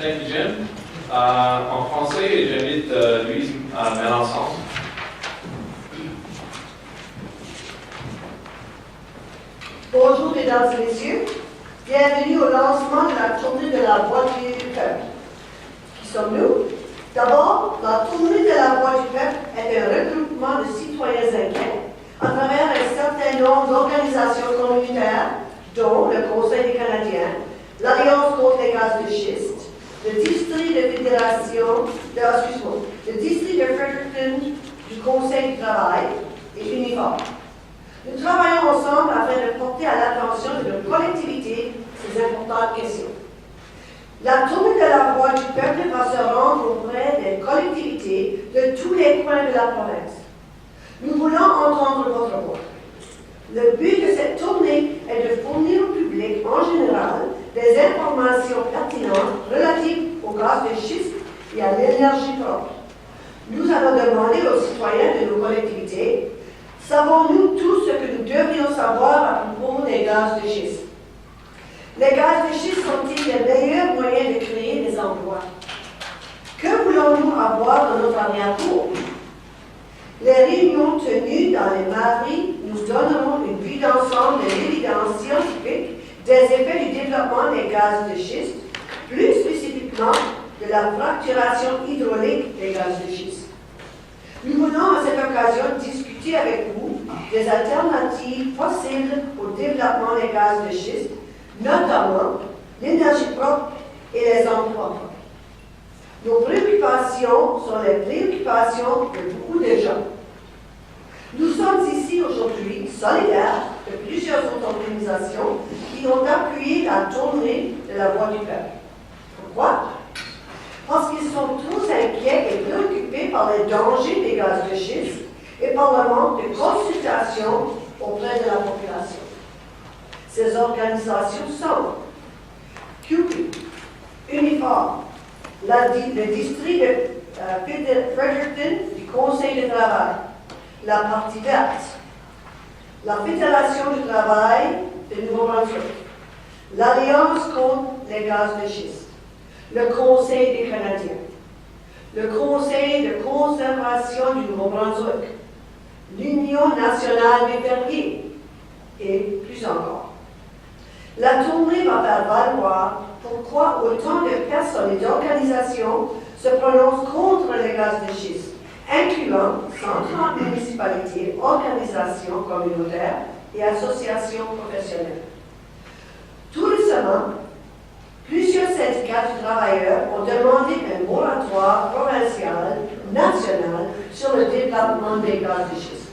Thank you, Jim. En français, j'invite Louise Mélenchon. Bonjour, mesdames et messieurs. Bienvenue au lancement de la tournée de la Voix du Peuple. Qui sommes-nous? D'abord, la tournée de la Voix du Peuple est un regroupement de citoyens inquiets à travers un certain nombre d'organisations communautaires, dont le Conseil des Canadiens, l'Alliance contre les gaz de schiste, le district de fédération, le district de Fredericton du Conseil du travail et Uniforme. Nous travaillons ensemble afin de porter à l'attention de nos collectivités ces importantes questions. La tournée de la Voix du Peuple va se rendre auprès des collectivités de tous les coins de la province. Nous voulons entendre votre voix. Le but de cette tournée est de fournir au public en général des informations pertinentes relatives au gaz de schiste et à l'énergie propre. Nous allons demander aux citoyens de nos collectivités: savons-nous tout ce que nous devrions savoir à propos des gaz de schiste? Les gaz de schiste sont-ils les meilleurs moyens de créer des emplois? Que voulons-nous avoir dans notre arrière-cour? Les réunions tenues dans les marées nous donneront une vue d'ensemble de l'évidence scientifique des effets du développement des gaz de schiste, plus spécifiquement de la fracturation hydraulique des gaz de schiste. Nous voulons à cette occasion discuter avec vous des alternatives possibles au développement des gaz de schiste, notamment l'énergie propre et les emplois propres. Nos préoccupations sont les préoccupations de beaucoup de gens. Nous sommes ici aujourd'hui solidaires de plusieurs autres organisations qui ont appuyé la tournée de la Voix du Peuple. Pourquoi? Parce qu'ils sont tous inquiets et préoccupés par les dangers des gaz de schiste et par le manque de consultation auprès de la population. Ces organisations sont QP, Uniforme, le district de Fredericton du Conseil du travail, la partie verte, la Fédération du travail de Nouveau-Brunswick, l'Alliance contre les gaz de schiste, le Conseil des Canadiens, le Conseil de conservation du Nouveau-Brunswick, l'Union nationale des fermiers et plus encore. La tournée va faire valoir pourquoi autant de personnes et d'organisations se prononcent contre les gaz de schiste, incluant 130 municipalités, organisations communautaires et associations professionnelles. Tout récemment, plusieurs syndicats de travailleurs ont demandé un moratoire provincial, national, sur le développement des gaz de schiste.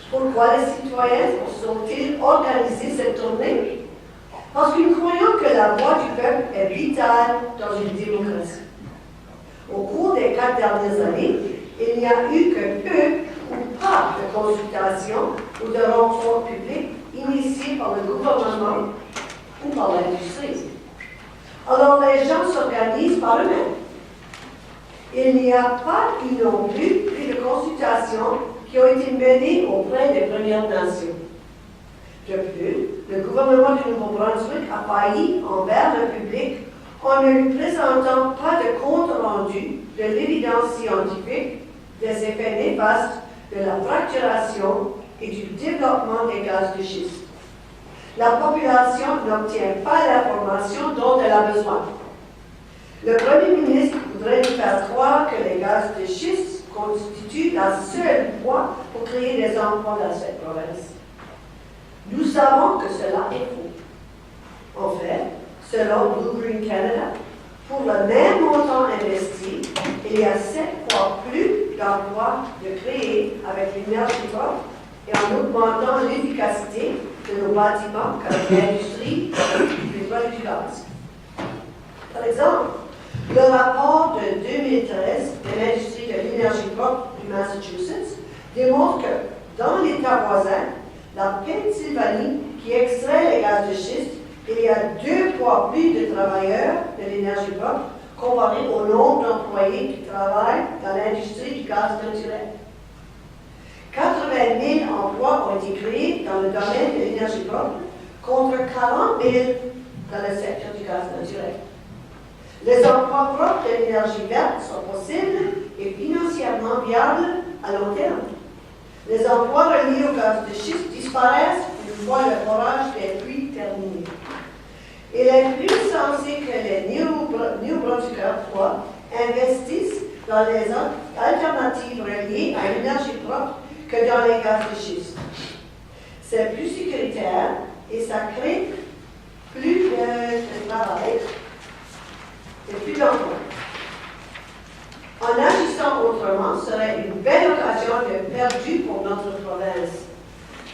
Pourquoi les citoyens sont-ils organisé cette tournée? Parce que nous croyons que la voix du peuple est vitale dans une démocratie. Au cours des 4 dernières années, il n'y a eu que peu ou pas de consultations ou de rencontres publiques initiées par le gouvernement ou par l'industrie. Alors les gens s'organisent par eux-mêmes. Il n'y a pas eu non plus de consultations qui ont été menées auprès des Premières Nations. De plus, le gouvernement du Nouveau-Brunswick a failli envers le public en ne lui présentant pas de compte rendu de l'évidence scientifique des effets néfastes de la fracturation et du développement des gaz de schiste. La population n'obtient pas l'information dont elle a besoin. Le Premier ministre voudrait nous faire croire que les gaz de schiste constituent la seule voie pour créer des emplois dans cette province. Nous savons que cela est faux. En fait, selon Blue Green Canada, pour le même montant investi, il y a 7 fois plus d'emplois de créer avec l'énergie propre et en augmentant l'efficacité de nos bâtiments qu'avec l'industrie du pétrole et du gaz. Par exemple, le rapport de 2013 de l'industrie de l'énergie propre du Massachusetts démontre que dans l'État voisin, la Pennsylvanie, qui extrait les gaz de schiste, il y a 2 fois plus de travailleurs de l'énergie propre comparé au nombre d'employés qui travaillent dans l'industrie du gaz naturel. 80 000 emplois ont été créés dans le domaine de l'énergie propre contre 40 000 dans le secteur du gaz naturel. Les emplois propres de l'énergie verte sont possibles et financièrement viables à long terme. Les emplois reliés au gaz de schiste disparaissent une fois le forage des puits terminé. Il est plus sensé que les New Brunswickers 3 investissent dans les alternatives reliées à l'énergie propre que dans les gaz de schiste. C'est plus sécuritaire et ça crée plus de travail et plus d'emplois. En agissant autrement serait une belle occasion de perdu pour notre province.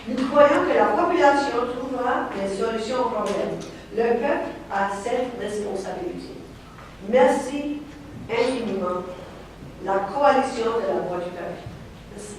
Nous croyons que la population trouvera des solutions aux problèmes. Le peuple a cette responsabilité. Merci infiniment. La coalition de la voix du peuple. Merci.